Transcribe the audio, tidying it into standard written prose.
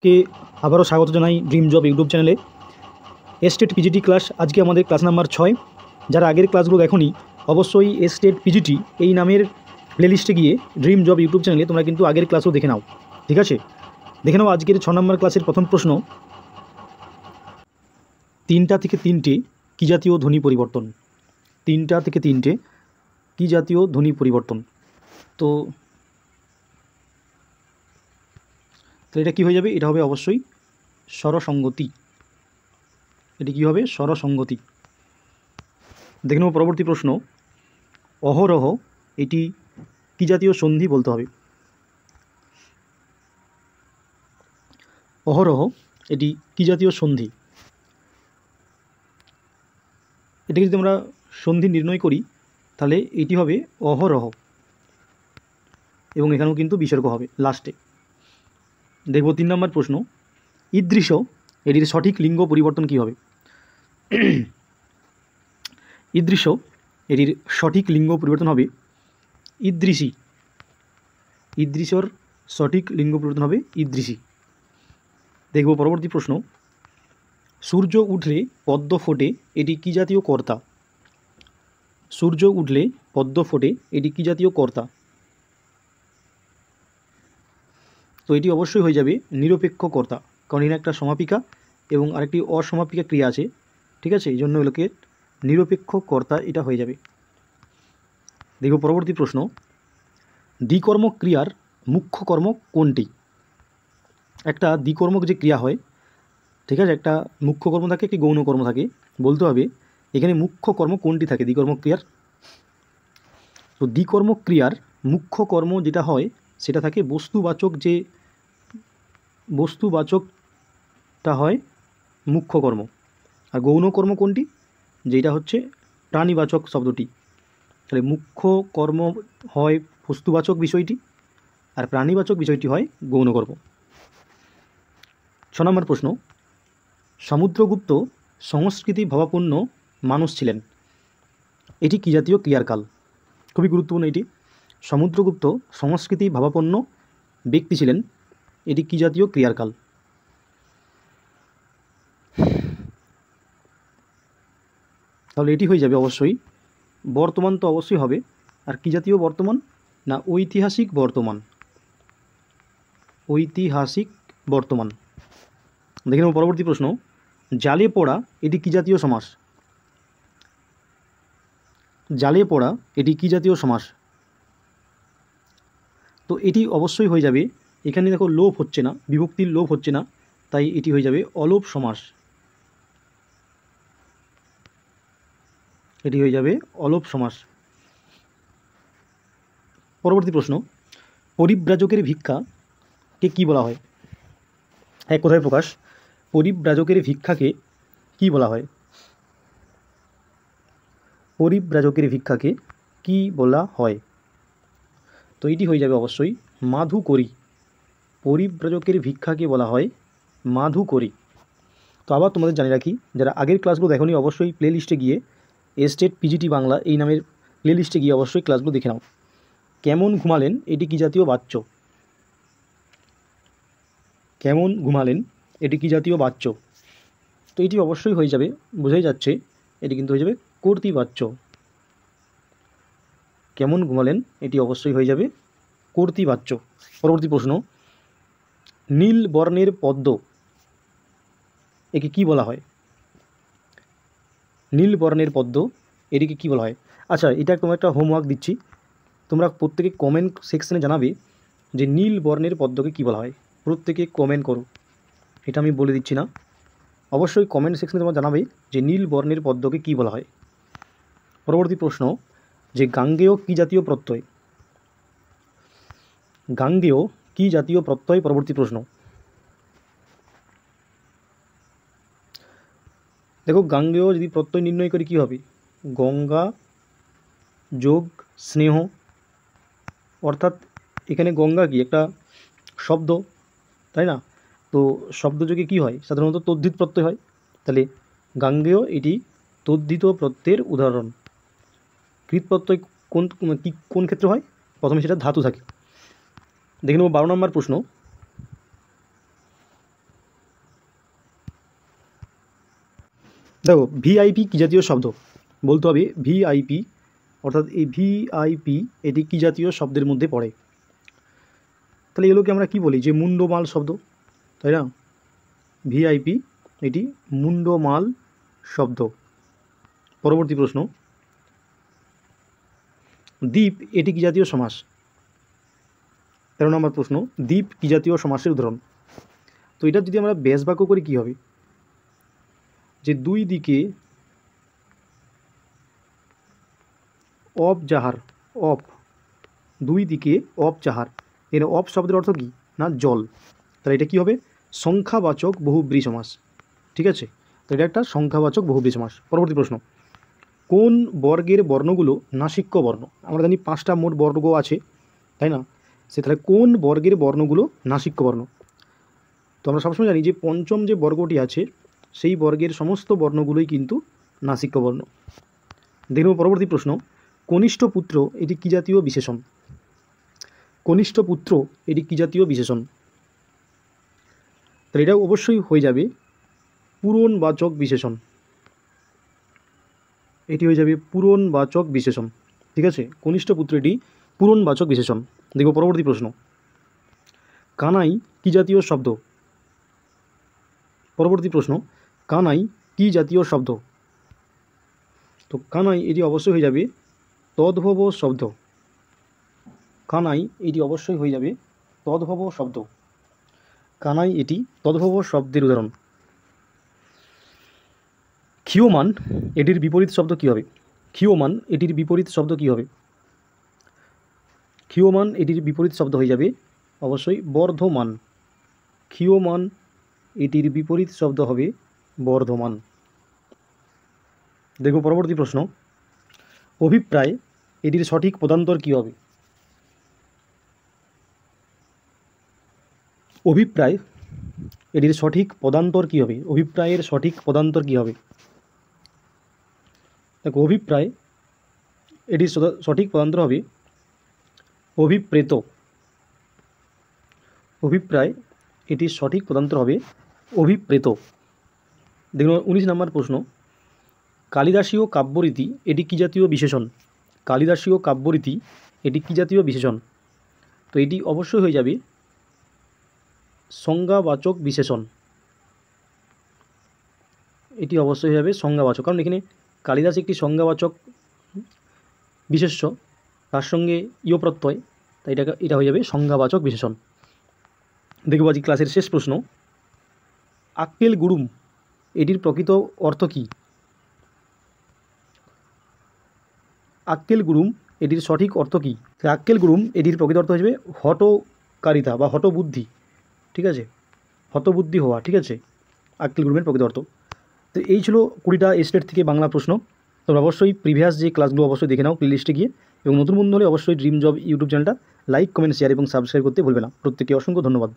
কে আবারও স্বাগত জানাই ড্রিম জব ইউটিউব চ্যানেলে। এস্টেট পিজিটি ক্লাস আজকে আমাদের ক্লাস নাম্বার 6। যারা আগের ক্লাসগুলো দেখোনি অবশ্যই এস্টেট পিজিটি এই নামের প্লেলিস্টে গিয়ে ড্রিম জব ইউটিউব চ্যানেলে তোমরা কিন্তু আগের ক্লাসও দেখে নাও, ঠিক আছে? দেখে নাও আজকের 6 নম্বর ক্লাসের প্রথম প্রশ্ন, 3টা থেকে 3টে কী জাতীয় ধ্বনি পরিবর্তন? 3টা থেকে 3টে কী জাতীয় ধ্বনি পরিবর্তন? তো এটা কী হয়ে যাবে? এটা হবে অবশ্যই স্বরসঙ্গতি। এটি কী হবে? স্বরসঙ্গতি। দেখে নেব পরবর্তী প্রশ্ন, অহরহ এটি কী জাতীয় সন্ধি বলতে হবে? অহরহ এটি কী জাতীয় সন্ধি? এটাকে যদি আমরা সন্ধি নির্ণয় করি তাহলে এটি হবে অহরহ, এবং এখানেও কিন্তু বিসর্গ হবে লাস্টে। দেখব 3 নম্বর প্রশ্ন, ঈদৃশ এটির সঠিক লিঙ্গ পরিবর্তন কী হবে? ঈদৃশ এটির সঠিক লিঙ্গ পরিবর্তন হবে ঈদৃশী। ঈদৃশর সঠিক লিঙ্গ পরিবর্তন হবে ঈদৃশী। দেখব পরবর্তী প্রশ্ন, সূর্য উঠলে পদ্ম ফোটে এটি কী জাতীয় কর্তা? সূর্য উঠলে পদ্ম ফোটে এটি কী জাতীয় কর্তা? তো এটি অবশ্যই হয়ে যাবে নিরপেক্ষ কর্তা, কারণ এখানে একটা সমাপিকা এবং আরেকটি অসমাপিকা ক্রিয়া আছে, ঠিক আছে? এই জন্য এগুলোকে নিরপেক্ষ কর্তা এটা হয়ে যাবে। দেখব পরবর্তী প্রশ্ন, দ্বিকর্মক ক্রিয়ার মুখ্য কর্ম কোনটি? একটা দ্বিকর্মক যে ক্রিয়া হয়, ঠিক আছে, একটা মুখ্য কর্ম থাকে, একটি গৌণ কর্ম থাকে, বলতে হবে এখানে মুখ্য কর্ম কোনটি থাকে দ্বিকর্মক ক্রিয়ার। তো দ্বিকর্মক ক্রিয়ার মুখ্য কর্ম যেটা হয় সেটা থাকে বস্তুবাচক, যে বস্তুবাচকটা হয় মুখ্য কর্ম। আর গৌণ কর্ম কোনটি? যেটা হচ্ছে প্রাণীবাচক শব্দটি। তাহলে মুখ্য কর্ম হয় বস্তুবাচক বিষয়টি, আর প্রাণীবাচক বিষয়টি হয় গৌণ কর্ম। 6 নম্বর প্রশ্ন, সমুদ্রগুপ্ত সংস্কৃতি ভাবাপন্ন মানুষ ছিলেন, এটি কী জাতীয় ক্রিয়ার কাল? খুবই গুরুত্বপূর্ণ এটি। সমুদ্রগুপ্ত সংস্কৃতি ভাবাপন্ন ব্যক্তি ছিলেন, এটি কী জাতীয় ক্রিয়ার কাল? তাহলে এটি হয়ে যাবে অবশ্যই বর্তমান, তো অবশ্যই হবে। আর কী জাতীয় বর্তমান? না ঐতিহাসিক বর্তমান। ঐতিহাসিক বর্তমান। দেখে নেব পরবর্তী প্রশ্ন, জালে পড়া এটি কী জাতীয় সমাস? জালে পড়া এটি কী জাতীয় সমাস? তো এটি অবশ্যই হয়ে যাবে, এখানে দেখো লোপ হচ্ছে না, বিভক্তির লোপ হচ্ছে না, তাই এটি হয়ে যাবে অলোপ সমাস। এটি হয়ে যাবে অলোপ সমাস। পরবর্তী প্রশ্ন, পরিব্রাজকের ভিক্ষাকে কি বলা হয়? এক কথায় প্রকাশ, পরিব্রাজকের ভিক্ষাকে কি বলা হয়? পরিব্রাজকের ভিক্ষাকে কি বলা হয়? তো এটি হয়ে যাবে অবশ্যই মাধুকরী। পরিব্রাজকের ভিক্ষাকে বলা হয় মাধুকরী। তো আবার তোমাদের জানিয়ে রাখি, যারা আগের ক্লাসগুলো দেখোনি অবশ্যই প্লে লিস্টে গিয়ে এস্টেট পিজিটি বাংলা এই নামের প্লে লিস্টে গিয়ে অবশ্যই ক্লাসগুলো দেখে নাও। কেমন ঘুমালেন এটি কী জাতীয় বাচ্য? কেমন ঘুমালেন এটি কী জাতীয় বাচ্য? তো এটি অবশ্যই হয়ে যাবে, বোঝাই যাচ্ছে এটি কিন্তু হয়ে যাবে কর্তৃবাচ্য। কেমন ঘুমালেন এটি অবশ্যই হয়ে যাবে কর্তৃবাচ্য। পরবর্তী প্রশ্ন, নীল বর্ণের পদ্ম একে কি বলা হয়? নীল বর্ণের পদ্ম এটিকে কি বলা হয়? আচ্ছা, এটা তোমার একটা হোমওয়ার্ক দিচ্ছি, তোমরা প্রত্যেকে কমেন্ট সেকশনে জানাবে যে নীল বর্ণের পদ্মকে কি বলা হয়। প্রত্যেকে কমেন্ট করো, এটা আমি বলে দিচ্ছি না, অবশ্যই কমেন্ট সেকশনে তোমরা জানাবে যে নীল বর্ণের পদ্মকে কি বলা হয়। পরবর্তী প্রশ্ন, যে গাঙ্গেয় কি জাতীয় প্রত্যয়? গাঙ্গেয় কি জাতীয় প্রত্যয়? পরবর্তী প্রশ্ন, দেখো গাঙ্গেয় যদি প্রত্যয় নির্ণয় করি কী হবে? গঙ্গা যোগ স্নেহ, অর্থাৎ এখানে গঙ্গা কি একটা শব্দ, তাই না? তো শব্দযোগে কি হয়? সাধারণত তদ্ধিত প্রত্যয় হয়। তাহলে গাঙ্গেয় এটি তদ্ধিত প্রত্যয়ের উদাহরণ। কৃত প্রত্যয় কোন ক্ষেত্রে হয়? প্রথমে সেটা ধাতু থাকে। দেখে নেব 12 নম্বর প্রশ্ন, দেখো ভিআইপি কী জাতীয় শব্দ বলতে হবে। ভিআইপি অর্থাৎ এই ভিআইপি এটি কী জাতীয় শব্দের মধ্যে পড়ে? তাহলে এগুলোকে আমরা কি বলি? যে মুন্ডমাল শব্দ, তাই না? ভিআইপি এটি মুন্ডমাল শব্দ। পরবর্তী প্রশ্ন, দ্বীপ এটি কী জাতীয় সমাস? 13 নম্বর প্রশ্ন, দ্বীপ কী জাতীয় সমাসের উদাহরণ? তো এটা যদি আমরা ব্যাস বাক্য করি কী হবে? যে দুই দিকে অপ যাহার, অপ দুই দিকে অপ যাহার, এর অপ শব্দের অর্থ কী? না জল। তাহলে এটা কী হবে? সংখ্যাবাচক বহুব্রী সমাস। ঠিক আছে, তো এটা একটা সংখ্যাবাচক বহুব্রী সমাস। পরবর্তী প্রশ্ন, কোন বর্গের বর্ণগুলো নাসিক্য বর্ণ? আমরা জানি 5টা মোট বর্গ আছে, তাই না? সে তাহলে কোন বর্গের বর্ণগুলো নাসিক্য বর্ণ? তো আমরা সবসময় জানি যে পঞ্চম যে বর্গটি আছে সেই বর্গের সমস্ত বর্ণগুলোই কিন্তু নাসিক্য বর্ণ। দেখব পরবর্তী প্রশ্ন, কনিষ্ঠ পুত্র এটি কী জাতীয় বিশেষণ? কনিষ্ঠ পুত্র এটি কী জাতীয় বিশেষণ? তাহলে এটা অবশ্যই হয়ে যাবে পূরণবাচক বিশেষণ। এটি হয়ে যাবে পূরণবাচক বিশেষণ। ঠিক আছে, কনিষ্ঠ পুত্র এটি পূরণবাচক বিশেষণ। দেখব পরবর্তী প্রশ্ন, কানাই কী জাতীয় শব্দ? পরবর্তী প্রশ্ন, কানাই কী জাতীয় শব্দ? তো কানাই এটি অবশ্যই হয়ে যাবে তদ্ভব শব্দ। কানাই এটি অবশ্যই হয়ে যাবে তদ্ভব শব্দ। কানাই এটি তদ্ভব শব্দের উদাহরণ। ক্ষীয়মান এটির বিপরীত শব্দ কী হবে? ক্ষীয়মান এটির বিপরীত শব্দ কী হবে? ক্ষীয়মান এটির বিপরীত শব্দ হয়ে যাবে অবশ্যই বর্ধমান। ক্ষীয়মান এটির বিপরীত শব্দ হবে বর্ধমান। দেখো পরবর্তী প্রশ্ন, অভিপ্রায় এটির সঠিক পদান্তর কী হবে? অভিপ্রায় এটির সঠিক পদান্তর কী হবে? অভিপ্রায়ের সঠিক পদান্তর কী হবে? দেখো অভিপ্রায় এটির সঠিক পদান্তর হবে অভিপ্রেত। অভিপ্রায় এটির সঠিক পদান্তর হবে অভিপ্রেত। দেখুন 19 নম্বর প্রশ্ন, কালিদাসীয় কাব্যরীতি এটি কী জাতীয় বিশেষণ? কালিদাসীয় কাব্যরীতি এটি কী জাতীয় বিশেষণ? তো এটি অবশ্যই হয়ে যাবে সংজ্ঞাবাচক বিশেষণ। এটি অবশ্যই হয়ে যাবে সংজ্ঞাবাচক, কারণ এখানে কালিদাস একটি সংজ্ঞাবাচক বিশেষ্য, তার সঙ্গে ইয় প্রত্যয়, তাই এটা হয়ে যাবে সংজ্ঞাবাচক বিশেষণ। দেখব আজ ক্লাসের শেষ প্রশ্ন, আক্কেল গুড়ুম এটির প্রকৃত অর্থ কী? আক্কেল গুড়ুম এটির সঠিক অর্থ কী? আক্কেল গুড়ুম এটির প্রকৃত অর্থ হিসেবে হটকারিতা বা হটবুদ্ধি। ঠিক আছে, হতবুদ্ধি হওয়া। ঠিক আছে, আক্কেল গুড়ুমের প্রকৃত অর্থ। তো এই ছিল 20টা স্টেট থেকে বাংলা প্রশ্ন। তোমরা অবশ্যই প্রিভিয়াস যে ক্লাসগুলো অবশ্যই দেখে নাও প্লেলিস্টে গিয়ে, এবং নতুন বন্ধু হলে অবশ্যই ড্রিম জব ইউটিউব চ্যানেলটা লাইক, কমেন্ট, শেয়ার এবং সাবস্ক্রাইব করতে ভুলবে না। প্রত্যেককে অসংখ্য ধন্যবাদ।